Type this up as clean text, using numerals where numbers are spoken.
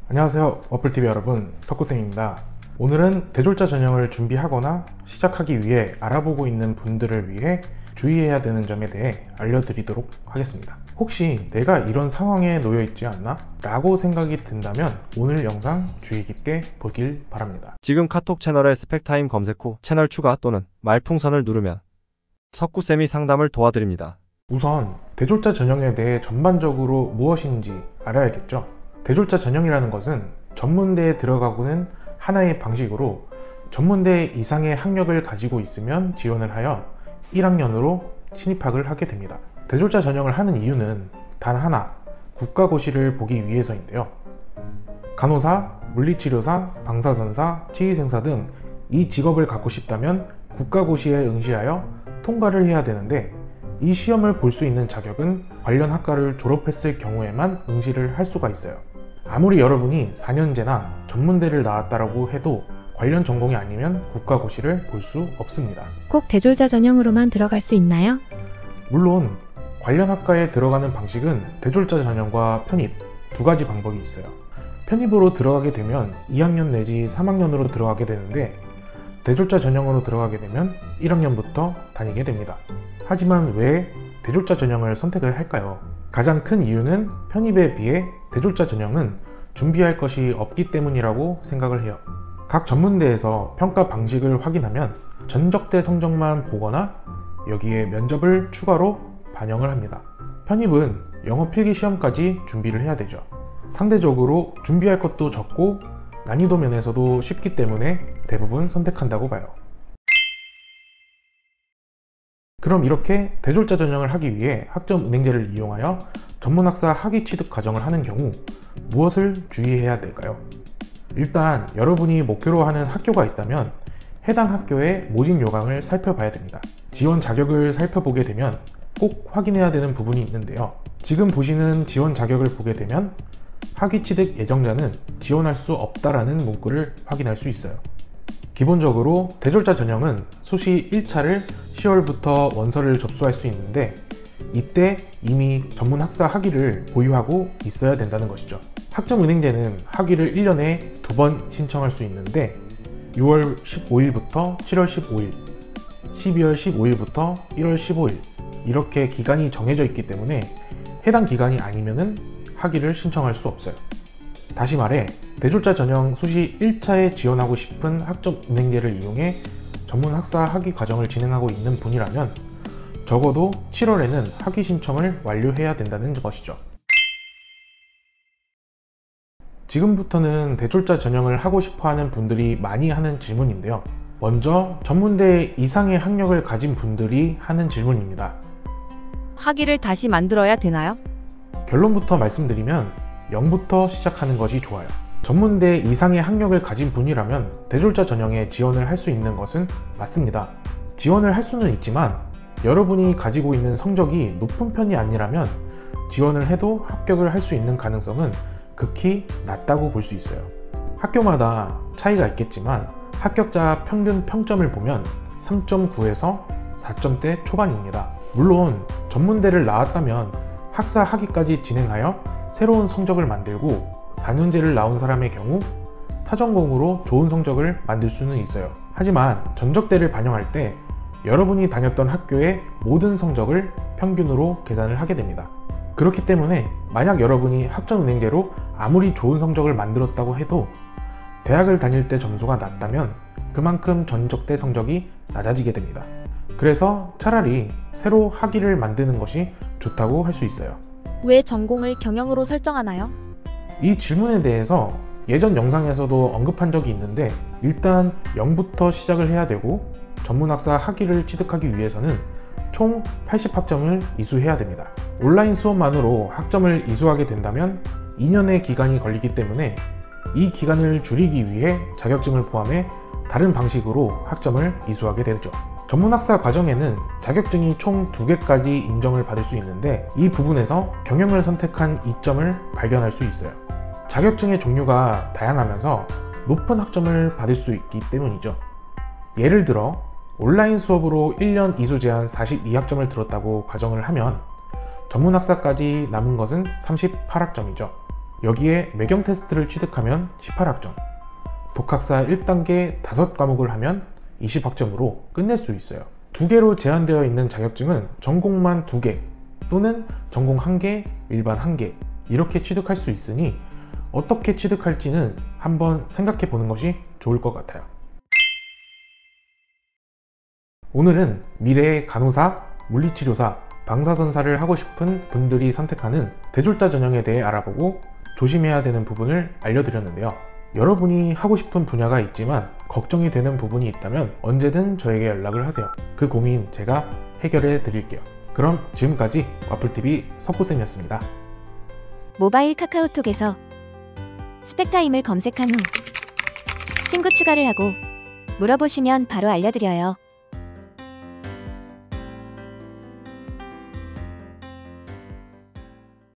안녕하세요, 어플TV 여러분, 석구쌤입니다. 오늘은 대졸자 전형을 준비하거나 시작하기 위해 알아보고 있는 분들을 위해 주의해야 되는 점에 대해 알려드리도록 하겠습니다. 혹시 내가 이런 상황에 놓여 있지 않나? 라고 생각이 든다면 오늘 영상 주의 깊게 보길 바랍니다. 지금 카톡 채널에 스펙타임 검색 후 채널 추가 또는 말풍선을 누르면 석구쌤이 상담을 도와드립니다. 우선 대졸자 전형에 대해 전반적으로 무엇인지 알아야겠죠. 대졸자 전형이라는 것은 전문대에 들어가고는 하나의 방식으로 전문대 이상의 학력을 가지고 있으면 지원을 하여 1학년으로 신입학을 하게 됩니다. 대졸자 전형을 하는 이유는 단 하나, 국가고시를 보기 위해서인데요. 간호사, 물리치료사, 방사선사, 치의생사 등 이 직업을 갖고 싶다면 국가고시에 응시하여 통과를 해야 되는데, 이 시험을 볼 수 있는 자격은 관련 학과를 졸업했을 경우에만 응시를 할 수가 있어요. 아무리 여러분이 4년제나 전문대를 나왔다라고 해도 관련 전공이 아니면 국가고시를 볼 수 없습니다. 꼭 대졸자 전형으로만 들어갈 수 있나요? 물론 관련 학과에 들어가는 방식은 대졸자 전형과 편입 두 가지 방법이 있어요. 편입으로 들어가게 되면 2학년 내지 3학년으로 들어가게 되는데, 대졸자 전형으로 들어가게 되면 1학년부터 다니게 됩니다. 하지만 왜 대졸자 전형을 선택을 할까요? 가장 큰 이유는 편입에 비해 대졸자 전형은 준비할 것이 없기 때문이라고 생각을 해요. 각 전문대에서 평가 방식을 확인하면 전적대 성적만 보거나 여기에 면접을 추가로 반영을 합니다. 편입은 영어 필기 시험까지 준비를 해야 되죠. 상대적으로 준비할 것도 적고 난이도 면에서도 쉽기 때문에 대부분 선택한다고 봐요. 그럼 이렇게 대졸자 전형을 하기 위해 학점 은행제를 이용하여 전문학사 학위 취득 과정을 하는 경우 무엇을 주의해야 될까요? 일단 여러분이 목표로 하는 학교가 있다면 해당 학교의 모집 요강을 살펴봐야 됩니다. 지원 자격을 살펴보게 되면 꼭 확인해야 되는 부분이 있는데요. 지금 보시는 지원 자격을 보게 되면 학위 취득 예정자는 지원할 수 없다라는 문구를 확인할 수 있어요. 기본적으로 대졸자 전형은 수시 1차를 10월부터 원서를 접수할 수 있는데, 이때 이미 전문학사 학위를 보유하고 있어야 된다는 것이죠. 학점은행제는 학위를 1년에 2번 신청할 수 있는데 6월 15일부터 7월 15일, 12월 15일부터 1월 15일 이렇게 기간이 정해져 있기 때문에 해당 기간이 아니면은 학위를 신청할 수 없어요. 다시 말해 대졸자 전형 수시 1차에 지원하고 싶은 학점 은행제를 이용해 전문학사 학위 과정을 진행하고 있는 분이라면 적어도 7월에는 학위 신청을 완료해야 된다는 것이죠. 지금부터는 대졸자 전형을 하고 싶어하는 분들이 많이 하는 질문인데요. 먼저 전문대 이상의 학력을 가진 분들이 하는 질문입니다. 학위를 다시 만들어야 되나요? 결론부터 말씀드리면 0부터 시작하는 것이 좋아요. 전문대 이상의 학력을 가진 분이라면 대졸자 전형에 지원을 할 수 있는 것은 맞습니다. 지원을 할 수는 있지만 여러분이 가지고 있는 성적이 높은 편이 아니라면 지원을 해도 합격을 할 수 있는 가능성은 극히 낮다고 볼 수 있어요. 학교마다 차이가 있겠지만 합격자 평균 평점을 보면 3.9에서 4점대 초반입니다. 물론 전문대를 나왔다면 학사 학위까지 진행하여 새로운 성적을 만들고 4년제를 나온 사람의 경우 타전공으로 좋은 성적을 만들 수는 있어요. 하지만 전적대를 반영할 때 여러분이 다녔던 학교의 모든 성적을 평균으로 계산을 하게 됩니다. 그렇기 때문에 만약 여러분이 학점은행제로 아무리 좋은 성적을 만들었다고 해도 대학을 다닐 때 점수가 낮다면 그만큼 전적대 성적이 낮아지게 됩니다. 그래서 차라리 새로 학위를 만드는 것이 좋다고 할 수 있어요. 왜 전공을 경영으로 설정하나요? 이 질문에 대해서 예전 영상에서도 언급한 적이 있는데, 일단 0부터 시작을 해야 되고 전문학사 학위를 취득하기 위해서는 총 80학점을 이수해야 됩니다. 온라인 수업만으로 학점을 이수하게 된다면 2년의 기간이 걸리기 때문에 이 기간을 줄이기 위해 자격증을 포함해 다른 방식으로 학점을 이수하게 되죠. 전문학사 과정에는 자격증이 총 2개까지 인정을 받을 수 있는데, 이 부분에서 경영을 선택한 이점을 발견할 수 있어요. 자격증의 종류가 다양하면서 높은 학점을 받을 수 있기 때문이죠. 예를 들어 온라인 수업으로 1년 이수 제한 42학점을 들었다고 가정을 하면 전문학사까지 남은 것은 38학점이죠. 여기에 매경 테스트를 취득하면 18학점, 독학사 1단계 5과목을 하면 20학점으로 끝낼 수 있어요. 2개로 제한되어 있는 자격증은 전공만 2개 또는 전공 1개, 일반 1개 이렇게 취득할 수 있으니 어떻게 취득할지는 한번 생각해 보는 것이 좋을 것 같아요. 오늘은 미래의 간호사, 물리치료사, 방사선사를 하고 싶은 분들이 선택하는 대졸자 전형에 대해 알아보고 조심해야 되는 부분을 알려드렸는데요. 여러분이 하고 싶은 분야가 있지만 걱정이 되는 부분이 있다면 언제든 저에게 연락을 하세요. 그 고민 제가 해결해 드릴게요. 그럼 지금까지 와플TV 석구쌤이었습니다. 모바일 카카오톡에서 스펙타임을 검색한 후 친구 추가를 하고 물어보시면 바로 알려드려요.